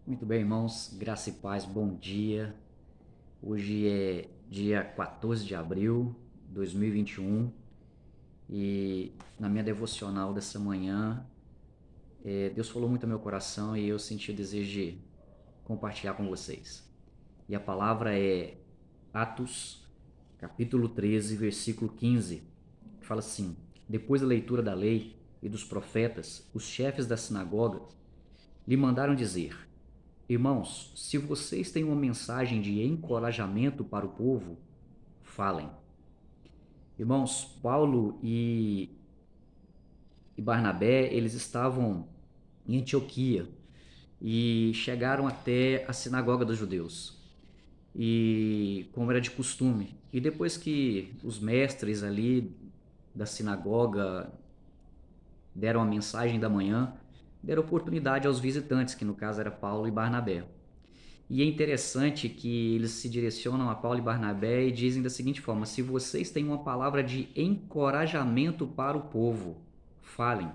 Muito bem, irmãos, graça e paz, bom dia. Hoje é dia 14 de abril de 2021 e na minha devocional dessa manhã, Deus falou muito ao meu coração e eu senti o desejo de compartilhar com vocês. E a palavra é Atos, capítulo 13, versículo 15, que fala assim: Depois da leitura da lei e dos profetas, os chefes da sinagoga lhe mandaram dizer: Irmãos, se vocês têm uma mensagem de encorajamento para o povo, falem. Irmãos, Paulo e Barnabé, eles estavam em Antioquia e chegaram até a sinagoga dos judeus. E como era de costume. E depois que os mestres ali da sinagoga deram a mensagem da manhã, deram oportunidade aos visitantes, que no caso era Paulo e Barnabé. E é interessante que eles se direcionam a Paulo e Barnabé e dizem da seguinte forma: se vocês têm uma palavra de encorajamento para o povo, falem.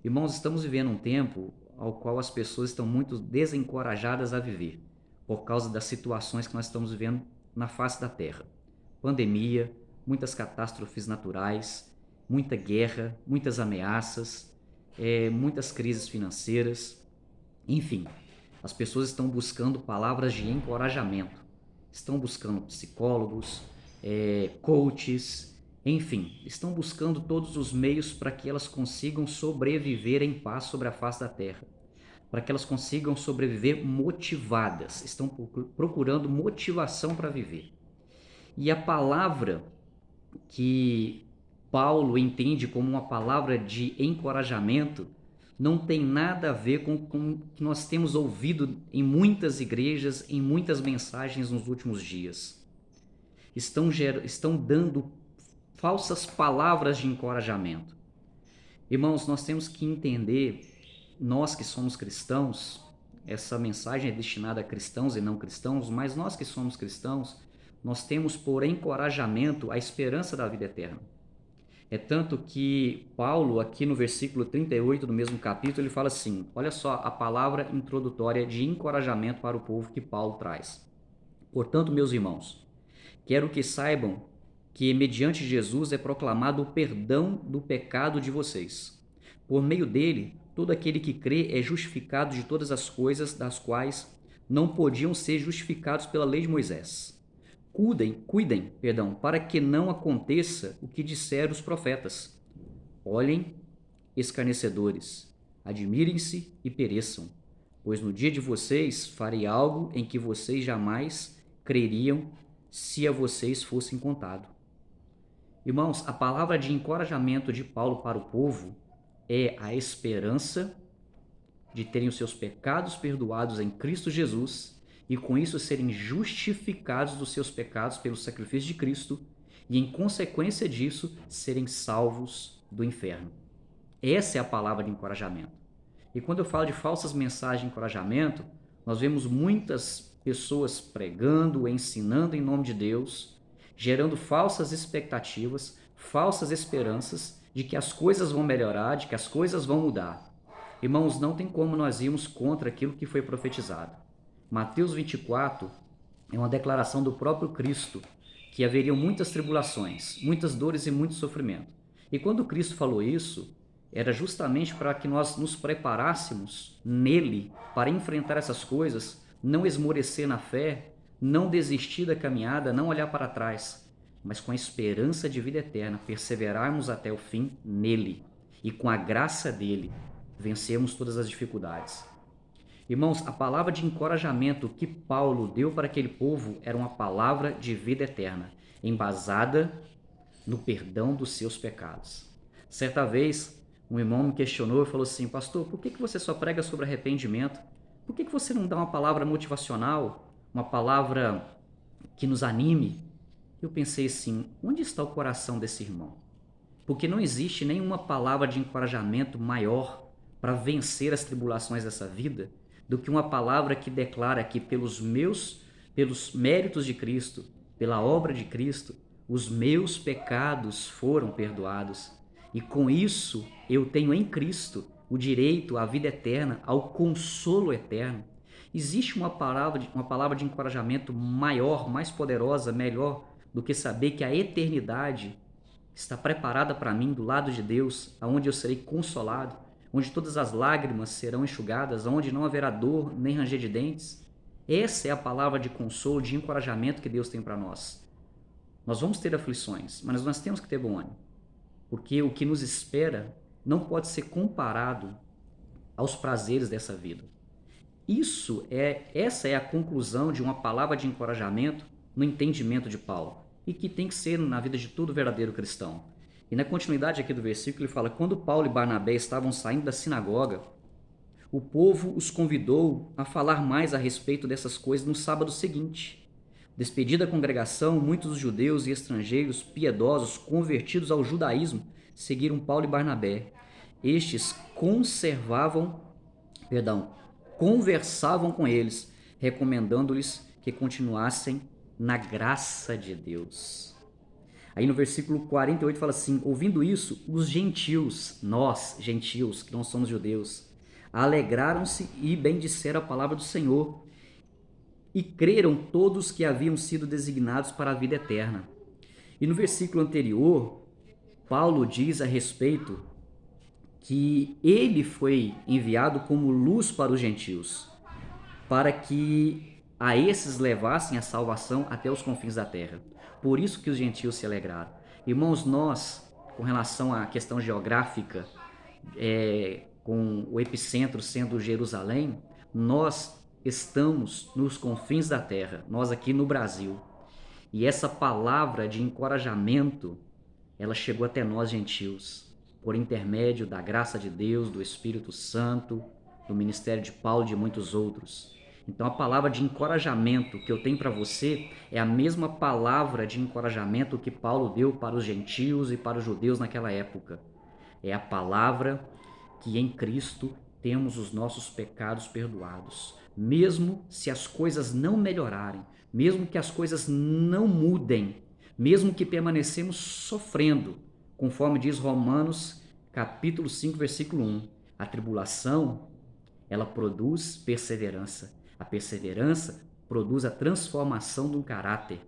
Irmãos, estamos vivendo um tempo ao qual as pessoas estão muito desencorajadas a viver, por causa das situações que nós estamos vivendo na face da terra. Pandemia, muitas catástrofes naturais, muita guerra, muitas ameaças, muitas crises financeiras, enfim, as pessoas estão buscando palavras de encorajamento, estão buscando psicólogos, coaches, enfim, estão buscando todos os meios para que elas consigam sobreviver em paz sobre a face da terra, para que elas consigam sobreviver motivadas, estão procurando motivação para viver. E a palavra que Paulo entende como uma palavra de encorajamento não tem nada a ver com o que nós temos ouvido em muitas igrejas, em muitas mensagens nos últimos dias. Estão dando falsas palavras de encorajamento. Irmãos, nós temos que entender, nós que somos cristãos, essa mensagem é destinada a cristãos e não cristãos, mas nós que somos cristãos, nós temos por encorajamento a esperança da vida eterna. É tanto que Paulo, aqui no versículo 38 do mesmo capítulo, ele fala assim: olha só a palavra introdutória de encorajamento para o povo que Paulo traz. Portanto, meus irmãos, quero que saibam que mediante Jesus é proclamado o perdão do pecado de vocês. Por meio dele, todo aquele que crê é justificado de todas as coisas das quais não podiam ser justificados pela lei de Moisés. Cuidem, para que não aconteça o que disseram os profetas. Olhem, escarnecedores, admirem-se e pereçam, pois no dia de vocês farei algo em que vocês jamais creriam se a vocês fossem contado. Irmãos, a palavra de encorajamento de Paulo para o povo é a esperança de terem os seus pecados perdoados em Cristo Jesus e com isso serem justificados dos seus pecados pelo sacrifício de Cristo e, em consequência disso, serem salvos do inferno. Essa é a palavra de encorajamento. E quando eu falo de falsas mensagens de encorajamento, nós vemos muitas pessoas pregando, ensinando em nome de Deus, gerando falsas expectativas, falsas esperanças de que as coisas vão melhorar, de que as coisas vão mudar. Irmãos, não tem como nós irmos contra aquilo que foi profetizado. Mateus 24 é uma declaração do próprio Cristo que haveriam muitas tribulações, muitas dores e muito sofrimento. E quando Cristo falou isso, era justamente para que nós nos preparássemos nele para enfrentar essas coisas, não esmorecer na fé, não desistir da caminhada, não olhar para trás, mas com a esperança de vida eterna, perseverarmos até o fim nele e com a graça dele vencermos todas as dificuldades. Irmãos, a palavra de encorajamento que Paulo deu para aquele povo era uma palavra de vida eterna, embasada no perdão dos seus pecados. Certa vez, um irmão me questionou e falou assim: pastor, por que você só prega sobre arrependimento? Por que você não dá uma palavra motivacional, uma palavra que nos anime? Eu pensei assim: onde está o coração desse irmão? Porque não existe nenhuma palavra de encorajamento maior para vencer as tribulações dessa vida do que uma palavra que declara que pelos méritos de Cristo, pela obra de Cristo, os meus pecados foram perdoados. E com isso eu tenho em Cristo o direito à vida eterna, ao consolo eterno. Existe uma palavra de encorajamento maior, mais poderosa, melhor do que saber que a eternidade está preparada para mim do lado de Deus, aonde eu serei consolado, onde todas as lágrimas serão enxugadas, onde não haverá dor nem ranger de dentes? Essa é a palavra de consolo, de encorajamento que Deus tem para nós. Nós vamos ter aflições, mas nós temos que ter bom ânimo, porque o que nos espera não pode ser comparado aos prazeres dessa vida. Essa é a conclusão de uma palavra de encorajamento no entendimento de Paulo, e que tem que ser na vida de todo verdadeiro cristão. E na continuidade aqui do versículo ele fala: quando Paulo e Barnabé estavam saindo da sinagoga, o povo os convidou a falar mais a respeito dessas coisas no sábado seguinte. Despedida a congregação, muitos judeus e estrangeiros piedosos convertidos ao judaísmo seguiram Paulo e Barnabé. Estes conversavam com eles, recomendando-lhes que continuassem na graça de Deus. Aí no versículo 48 fala assim: ouvindo isso, os gentios, nós, gentios, que não somos judeus, alegraram-se e bendisseram a palavra do Senhor, e creram todos que haviam sido designados para a vida eterna. E no versículo anterior, Paulo diz a respeito que ele foi enviado como luz para os gentios, para que a esses levassem a salvação até os confins da terra. Por isso que os gentios se alegraram. Irmãos, nós, com relação à questão geográfica, com o epicentro sendo Jerusalém, nós estamos nos confins da terra, nós aqui no Brasil. E essa palavra de encorajamento, ela chegou até nós gentios, por intermédio da graça de Deus, do Espírito Santo, do ministério de Paulo e de muitos outros. Então a palavra de encorajamento que eu tenho para você é a mesma palavra de encorajamento que Paulo deu para os gentios e para os judeus naquela época. É a palavra que em Cristo temos os nossos pecados perdoados. Mesmo se as coisas não melhorarem, mesmo que as coisas não mudem, mesmo que permanecemos sofrendo, conforme diz Romanos capítulo 5, versículo 1, a tribulação, ela produz perseverança. A perseverança produz a transformação do caráter.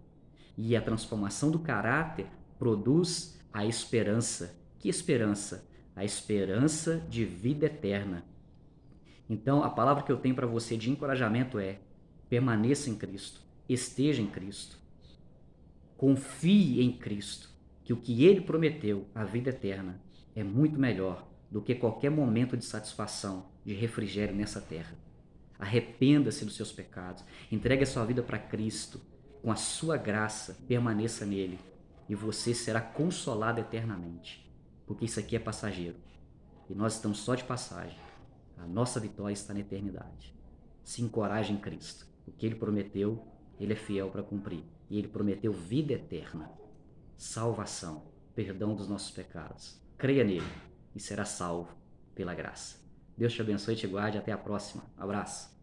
E a transformação do caráter produz a esperança. Que esperança? A esperança de vida eterna. Então, a palavra que eu tenho para você de encorajamento é: permaneça em Cristo, esteja em Cristo, confie em Cristo, que o que Ele prometeu, a vida eterna, é muito melhor do que qualquer momento de satisfação, de refrigério nessa terra. Arrependa-se dos seus pecados, entregue a sua vida para Cristo, com a sua graça, permaneça nele e você será consolado eternamente, porque isso aqui é passageiro e nós estamos só de passagem. A nossa vitória está na eternidade. Se encoraje em Cristo. O que Ele prometeu, Ele é fiel para cumprir. E Ele prometeu vida eterna, salvação, perdão dos nossos pecados. Creia nele e será salvo pela graça. Deus te abençoe e te guarde. Até a próxima. Abraço.